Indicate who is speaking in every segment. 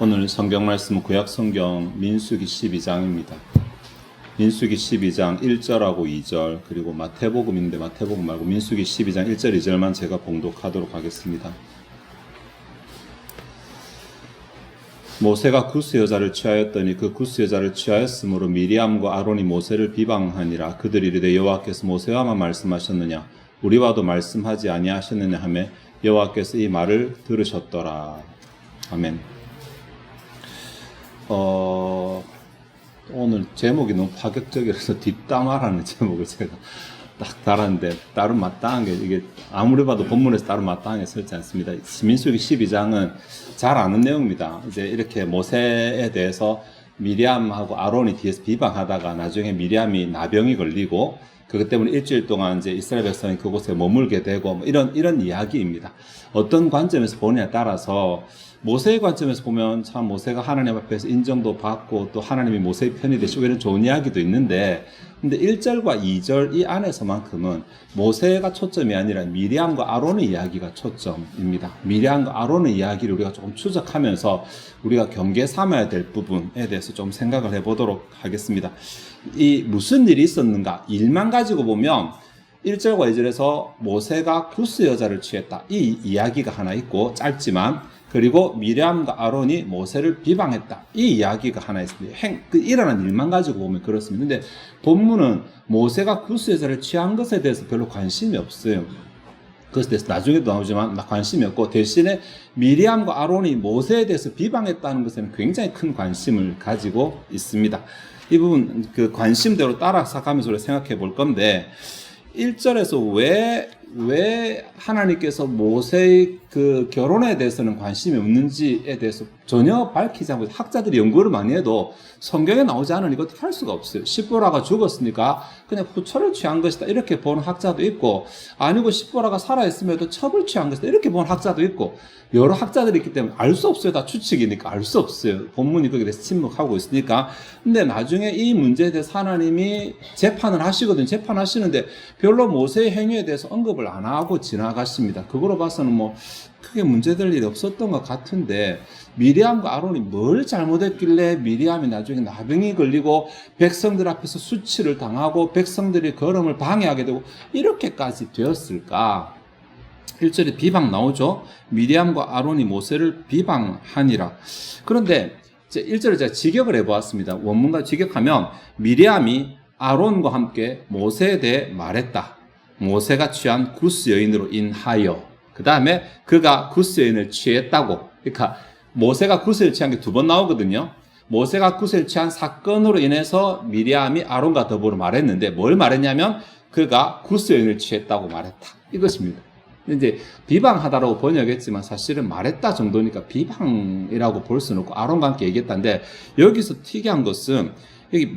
Speaker 1: 오늘 성경 말씀은 구약 성경 민수기 12장입니다. 민수기 12장 1절하고 2절 그리고 마태복음인데 마태복음 말고 민수기 12장 1절 2절만 제가 봉독하도록 하겠습니다. 모세가 구스 여자를 취하였더니 그 구스 여자를 취하였으므로 미리암과 아론이 모세를 비방하니라. 그들이 이르되 여호와께서 모세와만 말씀하셨느냐 우리와도 말씀하지 아니하셨느냐 하며 여호와께서 이 말을 들으셨더라. 아멘. 오늘 제목이 너무 파격적이라서 뒷담화라는 제목을 제가 딱 달았는데 다른 마땅한 게 이게 아무리 봐도 본문에서 다른 마땅한 게 설지 않습니다. 민수기 12장은 잘 아는 내용입니다. 이제 이렇게 모세에 대해서 미리암하고 아론이 뒤에서 비방하다가 나중에 미리암이 나병이 걸리고 그것 때문에 일주일 동안 이제 이스라엘 백성이 그곳에 머물게 되고 뭐 이런 이야기입니다. 어떤 관점에서 보느냐에 따라서 모세의 관점에서 보면 참 모세가 하나님 앞에서 인정도 받고 또 하나님이 모세의 편이 되시고 이런 좋은 이야기도 있는데 근데 1절과 2절 이 안에서만큼은 모세가 초점이 아니라 미리암과 아론의 이야기가 초점입니다. 미리암과 아론의 이야기를 우리가 조금 추적하면서 우리가 경계 삼아야 될 부분에 대해서 좀 생각을 해보도록 하겠습니다. 이 무슨 일이 있었는가? 일만 가지고 보면 1절과 2절에서 모세가 구스 여자를 취했다. 이 이야기가 하나 있고 짧지만 그리고 미리암과 아론이 모세를 비방했다. 이 이야기가 하나 있습니다. 일어난 일만 가지고 보면 그렇습니다. 근데 본문은 모세가 구스 여자를 취한 것에 대해서 별로 관심이 없어요. 그것에 대해서 나중에도 나오지만 관심이 없고 대신에 미리암과 아론이 모세에 대해서 비방했다는 것에는 굉장히 큰 관심을 가지고 있습니다. 이 부분 그 관심대로 따라서 가면서 생각해 볼 건데 1절에서 왜 하나님께서 모세의 그 결혼에 대해서는 관심이 없는지에 대해서 전혀 밝히지 않고 학자들이 연구를 많이 해도 성경에 나오지 않으니 이거 어떻게 할 수가 없어요. 십보라가 죽었으니까 그냥 후처를 취한 것이다 이렇게 보는 학자도 있고 아니고 십보라가 살아있음에도 첩을 취한 것이다 이렇게 보는 학자도 있고 여러 학자들이 있기 때문에 알 수 없어요. 다 추측이니까 알 수 없어요. 본문이 거기에 대해서 침묵하고 있으니까. 근데 나중에 이 문제에 대해서 하나님이 재판을 하시거든요. 재판하시는데 별로 모세의 행위에 대해서 언급을 안 하고 지나가십니다. 그거로 봐서는 뭐 크게 문제될 일이 없었던 것 같은데 미리암과 아론이 뭘 잘못했길래 미리암이 나중에 나병이 걸리고 백성들 앞에서 수치를 당하고 백성들이 걸음을 방해하게 되고 이렇게까지 되었을까? 1절에 비방 나오죠. 미리암과 아론이 모세를 비방하니라. 그런데 1절에 제가 직역을 해보았습니다. 원문과 직역하면 미리암이 아론과 함께 모세에 대해 말했다. 모세가 취한 구스 여인으로 인하여. 그 다음에 그가 구스 여인을 취했다고. 그러니까 모세가 구스를 취한 게 두 번 나오거든요. 모세가 구스를 취한 사건으로 인해서 미리암이 아론과 더불어 말했는데 뭘 말했냐면 그가 구스 여인을 취했다고 말했다. 이것입니다. 이제 비방하다라고 번역했지만 사실은 말했다 정도니까 비방이라고 볼 수는 없고 아론과 함께 얘기했다는데 여기서 특이한 것은 여기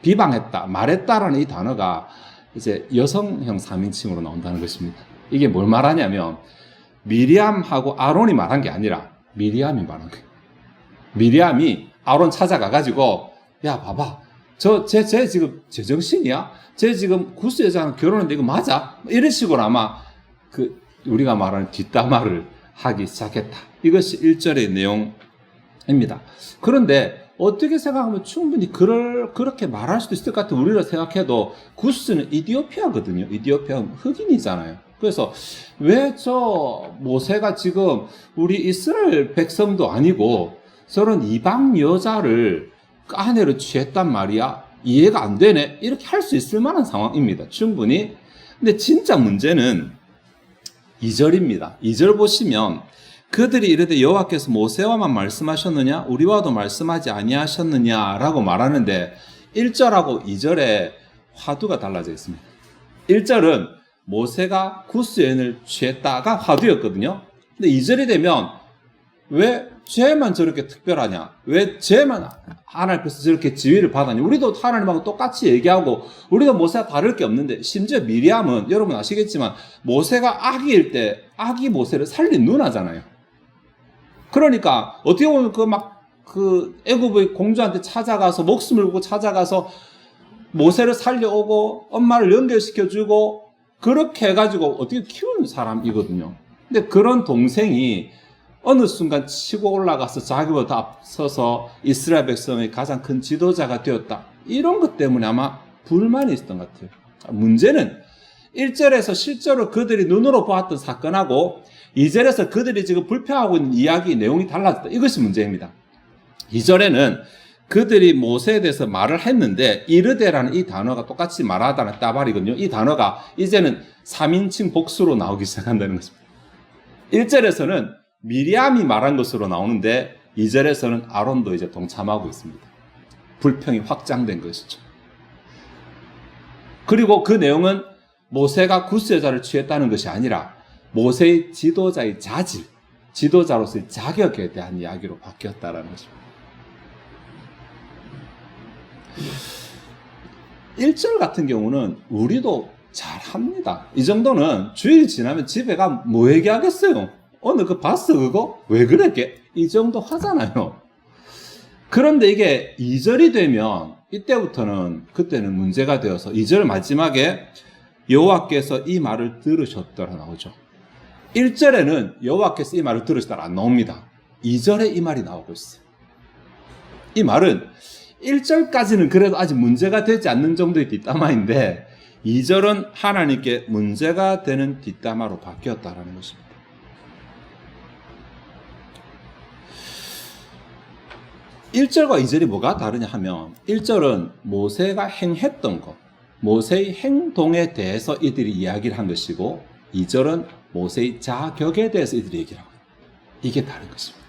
Speaker 1: 비방했다, 말했다라는 이 단어가 이제 여성형 3인칭으로 나온다는 것입니다. 이게 뭘 말하냐면 미리암하고 아론이 말한 게 아니라 미리암이 말한 거예요. 미리암이 아론 찾아가가지고 야 봐봐 쟤 지금 제정신이야? 쟤 지금 구스 여자랑 결혼했는데 이거 맞아? 이런 식으로 아마 우리가 말하는 뒷담화를 하기 시작했다. 이것이 1절의 내용입니다. 그런데 어떻게 생각하면 충분히 그렇게 말할 수도 있을 것 같아. 우리로 생각해도 구스는 이디오피아거든요. 이디오피아는 흑인이잖아요. 그래서 왜 저 모세가 지금 우리 이스라엘 백성도 아니고 저런 이방 여자를 아내로 취했단 말이야? 이해가 안 되네. 이렇게 할 수 있을 만한 상황입니다. 충분히. 근데 진짜 문제는 2절입니다. 2절 보시면 그들이 이르되 여호와께서 모세와만 말씀하셨느냐 우리와도 말씀하지 아니하셨느냐라고 말하는데 1절하고 2절에 화두가 달라져 있습니다. 1절은 모세가 구스 여인을 취했다가 화두였거든요. 근데 2절이 되면 왜 쟤만 저렇게 특별하냐? 왜 쟤만 하나님께서 저렇게 지위를 받았냐? 우리도 하나님하고 똑같이 얘기하고 우리도 모세와 다를 게 없는데 심지어 미리암은 여러분 아시겠지만 모세가 아기일 때 아기 모세를 살린 누나잖아요. 그러니까 어떻게 보면 그 애굽의 공주한테 찾아가서 목숨을 걸고 찾아가서 모세를 살려오고 엄마를 연결시켜주고 그렇게 해가지고 어떻게 키우는 사람이거든요. 근데 그런 동생이 어느 순간 치고 올라가서 자기보다 앞서서 이스라엘 백성의 가장 큰 지도자가 되었다. 이런 것 때문에 아마 불만이 있었던 것 같아요. 문제는 1절에서 실제로 그들이 눈으로 보았던 사건하고 2절에서 그들이 지금 불평하고 있는 이야기 내용이 달라졌다. 이것이 문제입니다. 2절에는 그들이 모세에 대해서 말을 했는데 이르되라는 이 단어가 똑같이 말하다는 따발이거든요. 이 단어가 이제는 3인칭 복수로 나오기 시작한다는 것입니다. 1절에서는 미리암이 말한 것으로 나오는데 2절에서는 아론도 이제 동참하고 있습니다. 불평이 확장된 것이죠. 그리고 그 내용은 모세가 구세자를 취했다는 것이 아니라 모세의 지도자의 자질, 지도자로서의 자격에 대한 이야기로 바뀌었다는 것입니다. 1절 같은 경우는 우리도 잘합니다. 이 정도는 주일 지나면 집에 가 뭐 얘기하겠어요? 오늘 그 봤어 그거? 왜 그랬게? 이 정도 하잖아요. 그런데 이게 2절이 되면 이때부터는 그때는 문제가 되어서 2절 마지막에 여호와께서 이 말을 들으셨더라 나오죠. 1절에는 여호와께서 이 말을 들으셨더라 안 나옵니다. 2절에 이 말이 나오고 있어요. 이 말은 1절까지는 그래도 아직 문제가 되지 않는 정도의 뒷담화인데 2절은 하나님께 문제가 되는 뒷담화로 바뀌었다라는 것입니다. (1절과) (2절이) 뭐가 다르냐 하면 1절은 모세가 행했던 것, 모세의 행동에 대해서 이들이 이야기를 한 것이고 2절은 모세의 자격에 대해서 이들이 얘기를 하고 이게 다른 것입니다.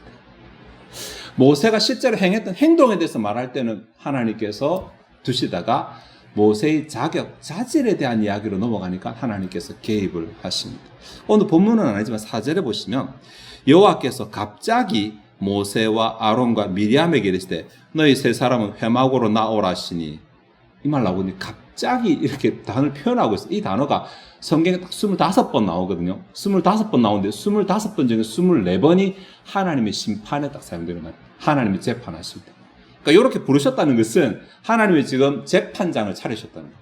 Speaker 1: 모세가 실제로 행했던 행동에 대해서 말할 때는 하나님께서 두시다가 모세의 자격, 자질에 대한 이야기로 넘어가니까 하나님께서 개입을 하십니다. 오늘 본문은 아니지만 4절에 보시면 여호와께서 갑자기 모세와 아론과 미리암에게 이르시되 너희 세 사람은 회막으로 나오라 하시니 이 말 나오니 갑자기 이렇게 단어를 표현하고 있어요. 이 단어가 성경에 딱 25번 나오거든요. 25번 나오는데 25번 중에 24번이 하나님의 심판에 딱 사용되는 거예요. 하나님이 재판하실 때. 그러니까 이렇게 부르셨다는 것은 하나님이 지금 재판장을 차리셨다는 거예요.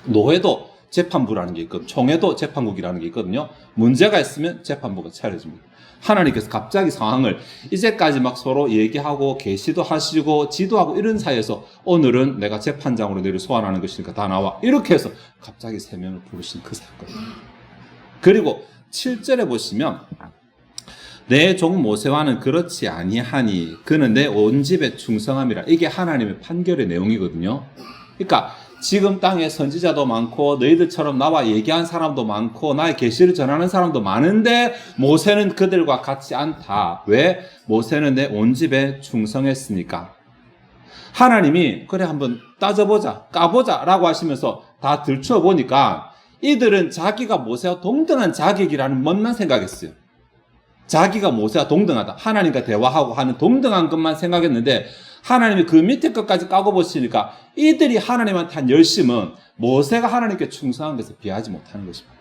Speaker 1: 노회도 재판부라는 게 있거든요. 총회도 재판국이라는 게 있거든요. 문제가 있으면 재판부가 차려집니다. 하나님께서 갑자기 상황을 이제까지 막 서로 얘기하고 계시도 하시고 지도하고 이런 사이에서 오늘은 내가 재판장으로 너희를 소환하는 것이니까 다 나와. 이렇게 해서 갑자기 3명을 부르신 그 사건. 그리고 7절에 보시면 내 종 모세와는 그렇지 아니하니 그는 내 온 집에 충성함이라. 이게 하나님의 판결의 내용이거든요. 그러니까 지금 땅에 선지자도 많고 너희들처럼 나와 얘기한 사람도 많고 나의 계시를 전하는 사람도 많은데 모세는 그들과 같지 않다. 왜? 모세는 내 온 집에 충성했으니까. 하나님이 그래 한번 따져보자, 까보자 라고 하시면서 다 들춰보니까 이들은 자기가 모세와 동등한 자격이라는 것만 생각했어요. 자기가 모세와 동등하다. 하나님과 대화하고 하는 동등한 것만 생각했는데 하나님이 그 밑에 것까지 까고 보시니까 이들이 하나님한테 한 열심은 모세가 하나님께 충성한 것에 비하지 못하는 것입니다.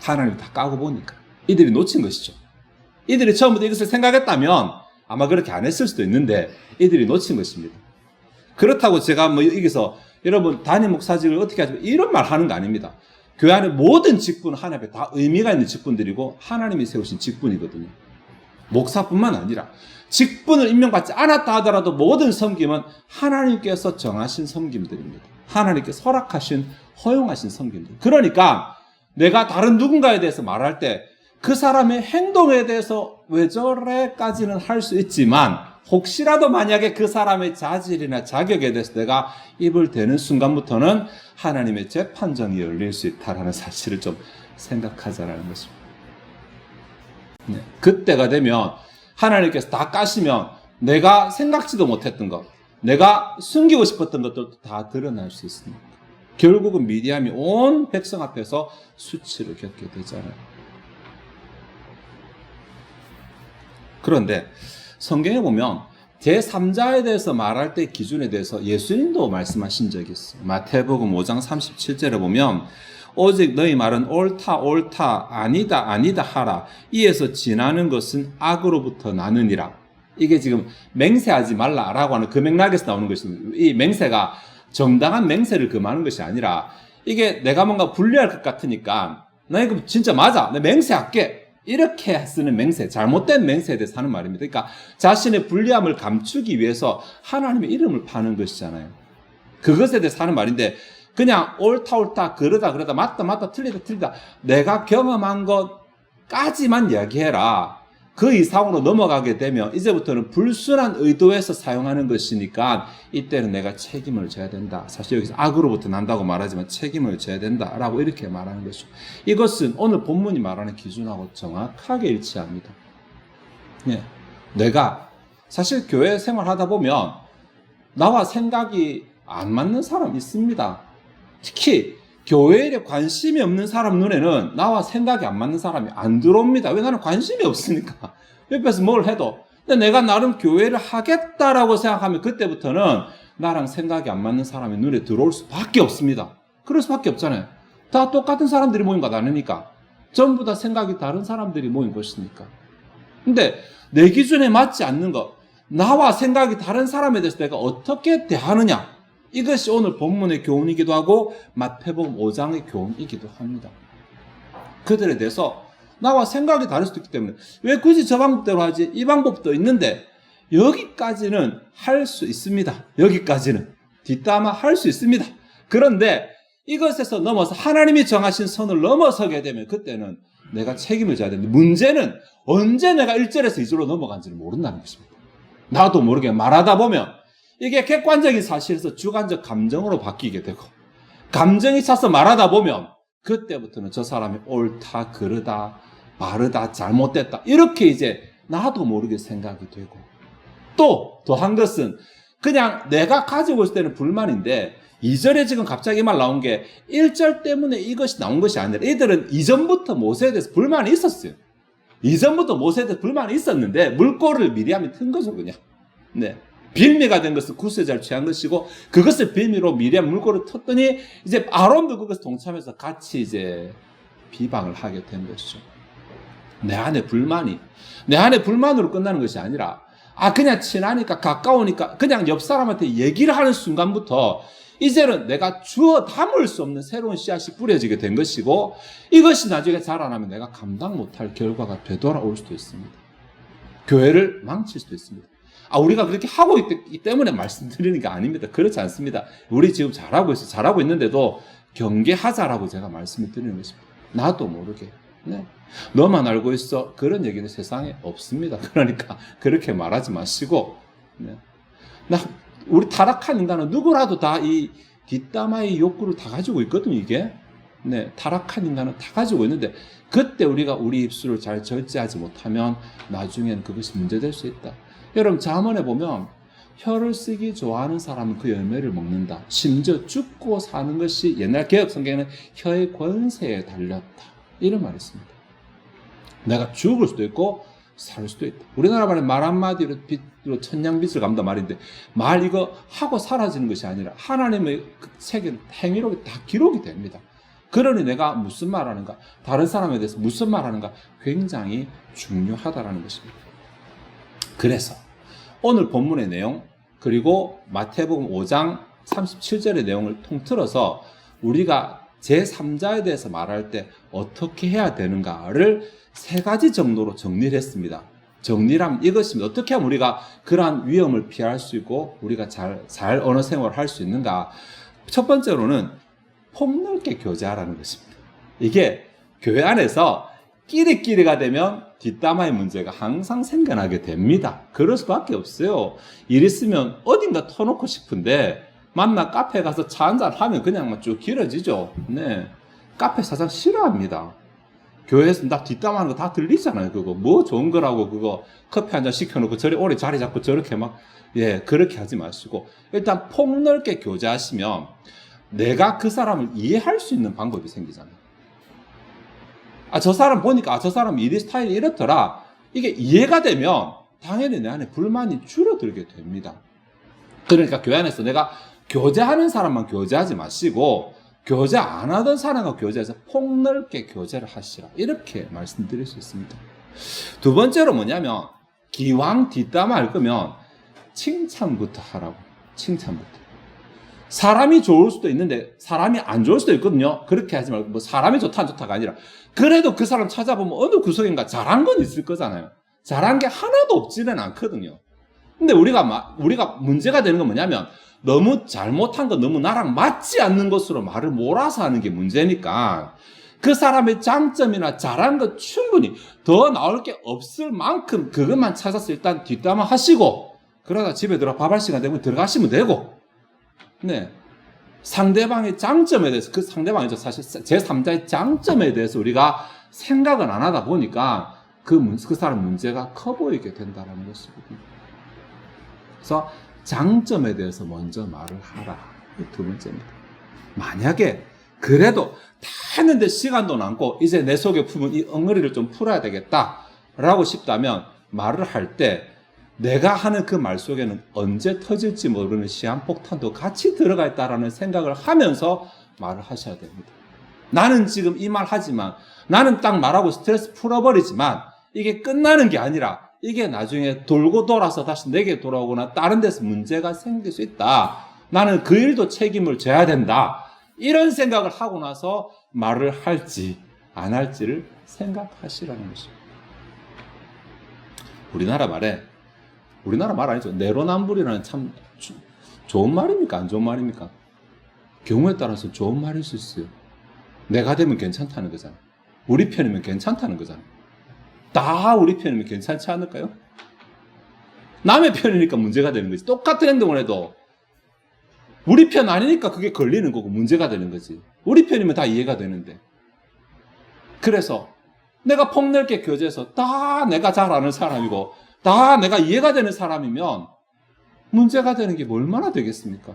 Speaker 1: 하나님이 다 까고 보니까 이들이 놓친 것이죠. 이들이 처음부터 이것을 생각했다면 아마 그렇게 안 했을 수도 있는데 이들이 놓친 것입니다. 그렇다고 제가 뭐 여기서 여러분 담임 목사직을 어떻게 하지 이런 말 하는 거 아닙니다. 교회 안에 모든 직분은 하나님 앞에 다 의미가 있는 직분들이고 하나님이 세우신 직분이거든요. 목사뿐만 아니라 직분을 임명받지 않았다 하더라도 모든 섬김은 하나님께서 정하신 섬김들입니다. 하나님께서 허락하신 허용하신 섬김들. 그러니까 내가 다른 누군가에 대해서 말할 때 그 사람의 행동에 대해서 왜 저래까지는 할 수 있지만 혹시라도 만약에 그 사람의 자질이나 자격에 대해서 내가 입을 대는 순간부터는 하나님의 재판정이 열릴 수 있다는 사실을 좀 생각하자라는 것입니다. 네. 그때가 되면 하나님께서 다 까시면 내가 생각지도 못했던 것, 내가 숨기고 싶었던 것들도 다 드러날 수 있습니다. 결국은 미디암이 온 백성 앞에서 수치를 겪게 되잖아요. 그런데 성경에 보면 제3자에 대해서 말할 때 기준에 대해서 예수님도 말씀하신 적이 있어요. 마태복음 5장 37절에 보면 오직 너희 말은 옳다 옳다 아니다 아니다 하라. 이에서 지나는 것은 악으로부터 나느니라. 이게 지금 맹세하지 말라라고 하는 그 맥락에서 나오는 것입니다. 이 맹세가 정당한 맹세를 금하는 것이 아니라 이게 내가 뭔가 불리할 것 같으니까 나 이거 진짜 맞아. 내 맹세할게. 이렇게 쓰는 맹세, 잘못된 맹세에 대해서 하는 말입니다. 그러니까 자신의 불리함을 감추기 위해서 하나님의 이름을 파는 것이잖아요. 그것에 대해서 하는 말인데, 그냥 옳다 그러다 맞다 틀리다 내가 경험한 것까지만 이야기해라. 그 이상으로 넘어가게 되면 이제부터는 불순한 의도에서 사용하는 것이니까 이때는 내가 책임을 져야 된다. 사실 여기서 악으로부터 난다고 말하지만 책임을 져야 된다라고 이렇게 말하는 것이죠. 이것은 오늘 본문이 말하는 기준하고 정확하게 일치합니다. 예. 내가 사실 교회 생활하다 보면 나와 생각이 안 맞는 사람 있습니다. 특히 교회에 관심이 없는 사람 눈에는 나와 생각이 안 맞는 사람이 안 들어옵니다. 왜? 나는 관심이 없으니까. 옆에서 뭘 해도. 근데 내가 나름 교회를 하겠다라고 생각하면 그때부터는 나랑 생각이 안 맞는 사람이 눈에 들어올 수밖에 없습니다. 그럴 수밖에 없잖아요. 다 똑같은 사람들이 모인 것 아닙니까? 전부 다 생각이 다른 사람들이 모인 것이니까. 근데 내 기준에 맞지 않는 것, 나와 생각이 다른 사람에 대해서 내가 어떻게 대하느냐, 이것이 오늘 본문의 교훈이기도 하고 마태복음 5장의 교훈이기도 합니다. 그들에 대해서 나와 생각이 다를 수도 있기 때문에 왜 굳이 저 방법대로 하지? 이 방법도 있는데 여기까지는 할 수 있습니다. 여기까지는 뒷담화 할 수 있습니다. 그런데 이것에서 넘어서 하나님이 정하신 선을 넘어서게 되면 그때는 내가 책임을 져야 되는데, 문제는 언제 내가 1절에서 2절로 넘어간지를 모른다는 것입니다. 나도 모르게 말하다 보면 이게 객관적인 사실에서 주관적 감정으로 바뀌게 되고, 감정이 차서 말하다 보면 그때부터는 저 사람이 옳다, 그르다, 바르다, 잘못됐다, 이렇게 이제 나도 모르게 생각이 되고, 또 더한 것은 그냥 내가 가지고 있을 때는 불만인데 2절에 지금 갑자기 말 나온 게 1절 때문에 이것이 나온 것이 아니라 이들은 이전부터 모세에 대해서 불만이 있었어요. 이전부터 모세에 대해서 불만이 있었는데 물꼬를 미리암이 튼 거죠, 그냥. 네. 빌미가 된 것은 구세자를 취한 것이고, 그것을 빌미로 미리암 물꼬를 텄더니 이제 아론도 그것을 동참해서 같이 이제 비방을 하게 된 것이죠. 내 안에 불만으로 끝나는 것이 아니라, 그냥 친하니까 가까우니까 그냥 옆 사람한테 얘기를 하는 순간부터 이제는 내가 주워 담을 수 없는 새로운 씨앗이 뿌려지게 된 것이고, 이것이 나중에 자라나면 내가 감당 못할 결과가 되돌아올 수도 있습니다. 교회를 망칠 수도 있습니다. 우리가 그렇게 하고 있기 때문에 말씀드리는 게 아닙니다. 그렇지 않습니다. 우리 지금 잘하고 있는데도 경계하자라고 제가 말씀을 드리는 것입니다. 나도 모르게. 네. 너만 알고 있어. 그런 얘기는 세상에 없습니다. 그러니까 그렇게 말하지 마시고, 네. 우리 타락한 인간은 누구라도 다 이 뒷담화의 욕구를 다 가지고 있거든요, 이게. 네. 타락한 인간은 다 가지고 있는데, 그때 우리가 우리 입술을 잘 절제하지 못하면 나중에는 그것이 문제될 수 있다. 여러분, 잠언에 보면 혀를 쓰기 좋아하는 사람은 그 열매를 먹는다. 심지어 죽고 사는 것이 옛날 개혁 성경에는 혀의 권세에 달렸다, 이런 말이 있습니다. 내가 죽을 수도 있고 살 수도 있다. 우리나라 말에 말 한마디로 천냥빚을 갚는다 말인데, 말 이거 하고 사라지는 것이 아니라 하나님의 그 책에 행위로 다 기록이 됩니다. 그러니 내가 무슨 말하는가, 다른 사람에 대해서 무슨 말하는가 굉장히 중요하다라는 것입니다. 그래서 오늘 본문의 내용, 그리고 마태복음 5장 37절의 내용을 통틀어서 우리가 제3자에 대해서 말할 때 어떻게 해야 되는가를 3가지 정도로 정리를 했습니다. 정리하면 이것입니다. 어떻게 하면 우리가 그러한 위험을 피할 수 있고 우리가 잘 언어 생활을 할 수 있는가. 첫 번째로는 폭넓게 교제하라는 것입니다. 이게 교회 안에서 끼리끼리가 되면 뒷담화의 문제가 항상 생겨나게 됩니다. 그럴 수밖에 없어요. 일 있으면 어딘가 터놓고 싶은데 만나 카페 가서 차 한잔 하면 그냥 막 쭉 길어지죠. 네. 카페 사장 싫어합니다. 교회에서 나 뒷담화하는 거 다 들리잖아요. 그거 뭐 좋은 거라고 그거 커피 한잔 시켜놓고 저리 오래 자리 잡고 저렇게 막, 그렇게 하지 마시고 일단 폭넓게 교제하시면 내가 그 사람을 이해할 수 있는 방법이 생기잖아요. 저 사람 보니까 저 사람 일 스타일이 이렇더라. 이게 이해가 되면 당연히 내 안에 불만이 줄어들게 됩니다. 그러니까 교회 안에서 내가 교제하는 사람만 교제하지 마시고 교제 안 하던 사람과 교제해서 폭넓게 교제를 하시라, 이렇게 말씀드릴 수 있습니다. 두 번째로 뭐냐면, 기왕 뒷담화 할 거면 칭찬부터 하라고. 칭찬부터. 사람이 좋을 수도 있는데 사람이 안 좋을 수도 있거든요. 그렇게 하지 말고 뭐 사람이 좋다 안 좋다가 아니라 그래도 그 사람 찾아보면 어느 구석인가 잘한 건 있을 거잖아요. 잘한 게 하나도 없지는 않거든요. 근데 우리가 문제가 되는 건 뭐냐면 너무 잘못한 거 너무 나랑 맞지 않는 것으로 말을 몰아서 하는 게 문제니까 그 사람의 장점이나 잘한 거 충분히 더 나올 게 없을 만큼 그것만 찾아서 일단 뒷담화 하시고 그러다 집에 들어 밥할 시간 되면 들어가시면 되고 네. 상대방의 장점에 대해서 그 상대방이죠. 사실 제3자의 장점에 대해서 우리가 생각은 안 하다 보니까 그 사람 문제가 커 보이게 된다는 것이거든요. 그래서 장점에 대해서 먼저 말을 하라. 두 번째입니다. 만약에 그래도 다 했는데 시간도 남고 이제 내 속에 품은 이 엉터리를 좀 풀어야 되겠다라고 싶다면 말을 할 때 내가 하는 그 말 속에는 언제 터질지 모르는 시한폭탄도 같이 들어가 있다라는 생각을 하면서 말을 하셔야 됩니다. 나는 지금 이 말 하지만 나는 딱 말하고 스트레스 풀어버리지만 이게 끝나는 게 아니라 이게 나중에 돌고 돌아서 다시 내게 돌아오거나 다른 데서 문제가 생길 수 있다. 나는 그 일도 책임을 져야 된다. 이런 생각을 하고 나서 말을 할지 안 할지를 생각하시라는 것입니다. 우리나라 말 아니죠. 내로남불이라는 참 좋은 말입니까? 안 좋은 말입니까? 경우에 따라서 좋은 말일 수 있어요. 내가 되면 괜찮다는 거잖아. 우리 편이면 괜찮다는 거잖아. 다 우리 편이면 괜찮지 않을까요? 남의 편이니까 문제가 되는 거지. 똑같은 행동을 해도 우리 편 아니니까 그게 걸리는 거고 문제가 되는 거지. 우리 편이면 다 이해가 되는데. 그래서 내가 폭넓게 교제해서 다 내가 잘 아는 사람이고 다 내가 이해가 되는 사람이면 문제가 되는 게 얼마나 되겠습니까?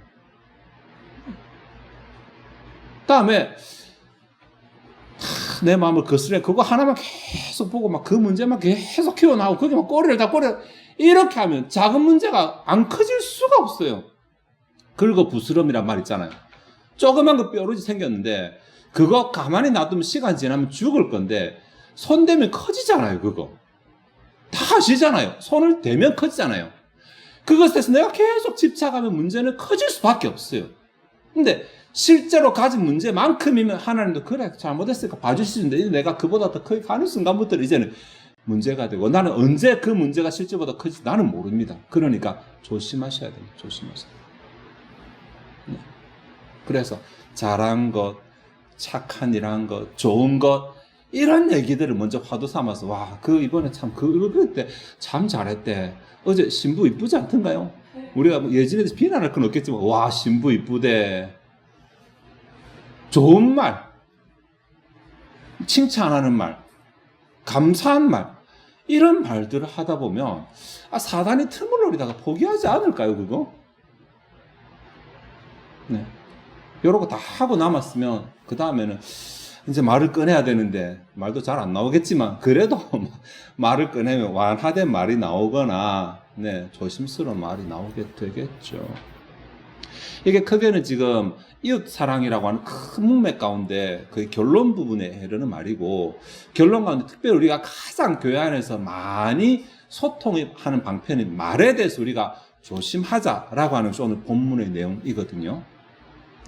Speaker 1: 다음에 내 마음을 거스려 그거 하나만 계속 보고 막 그 문제만 계속 키워나오고 거기 막 꼬리를 이렇게 하면 작은 문제가 안 커질 수가 없어요. 긁어부스럼이란 말 있잖아요. 조그만 거 뾰루지 생겼는데 그거 가만히 놔두면 시간 지나면 죽을 건데 손 대면 커지잖아요. 그거 다 아시잖아요. 손을 대면 커지잖아요. 그것에서 내가 계속 집착하면 문제는 커질 수밖에 없어요. 근데 실제로 가진 문제만큼이면 하나님도 그래 잘못했으니까 봐주시는데 내가 그보다 더 크게 가는 순간부터 이제는 문제가 되고 나는 언제 그 문제가 실제보다 커질지 나는 모릅니다. 그러니까 조심하셔야 됩니다. 조심하세요. 그래서 잘한 것, 착한 일한 것, 좋은 것 이런 얘기들을 먼저 화두 삼아서 와, 그 이번에 참 그때 참 잘했대. 어제 신부 이쁘지 않던가요? 우리가 뭐 예진에 대해서 비난할 건 없겠지만 와, 신부 이쁘대. 좋은 말, 칭찬하는 말, 감사한 말 이런 말들을 하다 보면 사단이 틈을 노리다가 포기하지 않을까요? 그거? 네. 이러고 다 하고 남았으면 그 다음에는 이제 말을 꺼내야 되는데 말도 잘 안 나오겠지만 그래도 말을 꺼내면 완화된 말이 나오거나 네, 조심스러운 말이 나오게 되겠죠. 이게 크게는 지금 이웃 사랑이라고 하는 큰 문맥 가운데 그 결론 부분에 해르는 말이고 결론 가운데 특별히 우리가 가장 교회 안에서 많이 소통하는 방편인 말에 대해서 우리가 조심하자라고 하는 오늘 본문의 내용이거든요.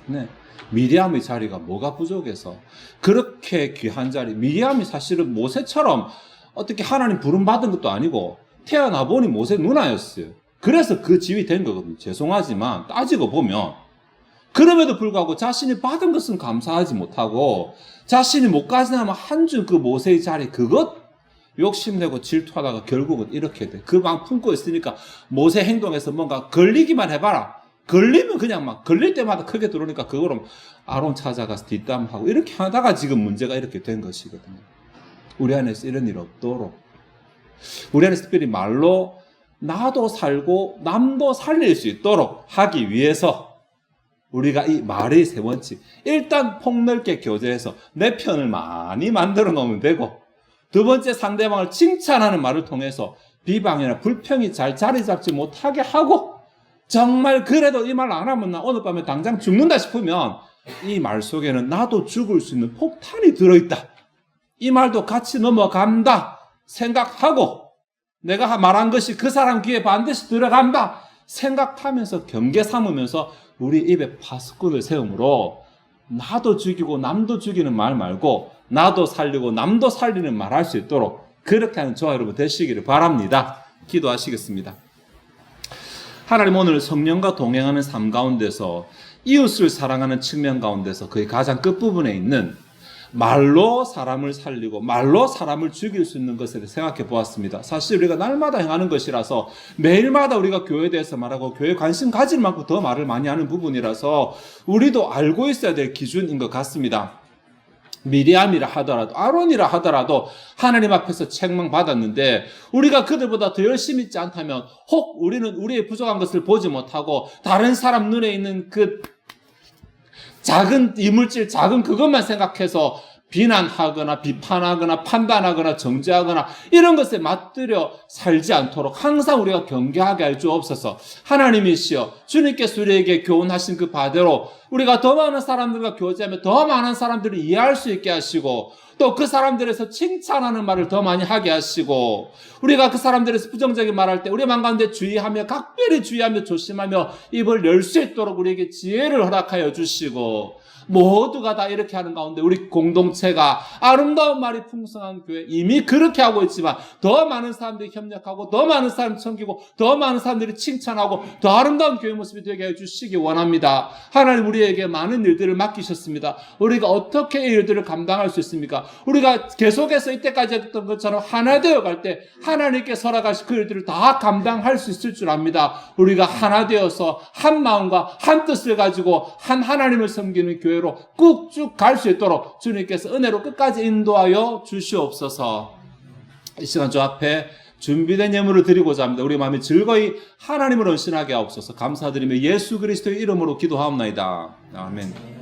Speaker 1: 네. 미리암의 자리가 뭐가 부족해서 그렇게 귀한 자리, 미리암이 사실은 모세처럼 어떻게 하나님 부름받은 것도 아니고 태어나 보니 모세 누나였어요. 그래서 그 지위 된 거거든요. 죄송하지만 따지고 보면 그럼에도 불구하고 자신이 받은 것은 감사하지 못하고 자신이 못 가지나면 한 줄 그 모세의 자리 그것 욕심내고 질투하다가 결국은 이렇게 돼. 그 막 품고 있으니까 모세 행동에서 뭔가 걸리기만 해봐라. 걸리면 그냥 막 걸릴 때마다 크게 들어오니까 그거로 아론 찾아가서 뒷담하고 이렇게 하다가 지금 문제가 이렇게 된 것이거든요. 우리 안에서 이런 일 없도록 우리 안에서 특별히 말로 나도 살고 남도 살릴 수 있도록 하기 위해서 우리가 이 말의 세 원칙 일단 폭넓게 교제해서 내 편을 많이 만들어 놓으면 되고 두 번째 상대방을 칭찬하는 말을 통해서 비방이나 불평이 잘 자리 잡지 못하게 하고 정말 그래도 이 말 안 하면 나 오늘 밤에 당장 죽는다 싶으면 이 말 속에는 나도 죽을 수 있는 폭탄이 들어있다. 이 말도 같이 넘어간다 생각하고 내가 말한 것이 그 사람 귀에 반드시 들어간다 생각하면서 경계 삼으면서 우리 입에 파수꾼을 세우므로 나도 죽이고 남도 죽이는 말 말고 나도 살리고 남도 살리는 말 할 수 있도록 그렇게 하는 저와 여러분 되시기를 바랍니다. 기도하시겠습니다. 하나님, 오늘 성령과 동행하는 삶 가운데서 이웃을 사랑하는 측면 가운데서 거의 가장 끝부분에 있는 말로 사람을 살리고 말로 사람을 죽일 수 있는 것을 생각해 보았습니다. 사실 우리가 날마다 행하는 것이라서 매일마다 우리가 교회에 대해서 말하고 교회에 관심 가질 만큼 더 말을 많이 하는 부분이라서 우리도 알고 있어야 될 기준인 것 같습니다. 미리암이라 하더라도 아론이라 하더라도 하나님 앞에서 책망받았는데 우리가 그들보다 더 열심히 있지 않다면 혹 우리는 우리의 부족한 것을 보지 못하고 다른 사람 눈에 있는 그 작은 이물질, 작은 그것만 생각해서 비난하거나 비판하거나 판단하거나 정죄하거나 이런 것에 맞들여 살지 않도록 항상 우리가 경계하게 할 주옵소서. 하나님이시여, 주님께서 우리에게 교훈하신 그 바대로 우리가 더 많은 사람들과 교제하며 더 많은 사람들을 이해할 수 있게 하시고 또 그 사람들에서 칭찬하는 말을 더 많이 하게 하시고 우리가 그 사람들에서 부정적인 말할 때 우리 마음 가운데 주의하며 각별히 주의하며 조심하며 입을 열 수 있도록 우리에게 지혜를 허락하여 주시고 모두가 다 이렇게 하는 가운데 우리 공동체가 아름다운 말이 풍성한 교회 이미 그렇게 하고 있지만 더 많은 사람들이 협력하고 더 많은 사람이 섬기고 더 많은 사람들이 칭찬하고 더 아름다운 교회 모습이 되게 해주시기 원합니다. 하나님, 우리에게 많은 일들을 맡기셨습니다. 우리가 어떻게 이 일들을 감당할 수 있습니까? 우리가 계속해서 이때까지 했던 것처럼 하나 되어 갈 때 하나님께서 허락하신 그 일들을 다 감당할 수 있을 줄 압니다. 우리가 하나 되어서 한 마음과 한 뜻을 가지고 한 하나님을 섬기는 교회로 꾹 쭉 갈 수 있도록 주님께서 은혜로 끝까지 인도하여 주시옵소서. 이 시간 주 앞에 준비된 예물을 드리고자 합니다. 우리 마음이 즐거이 하나님을 헌신하게 하옵소서. 감사드리며 예수 그리스도의 이름으로 기도하옵나이다. 아멘.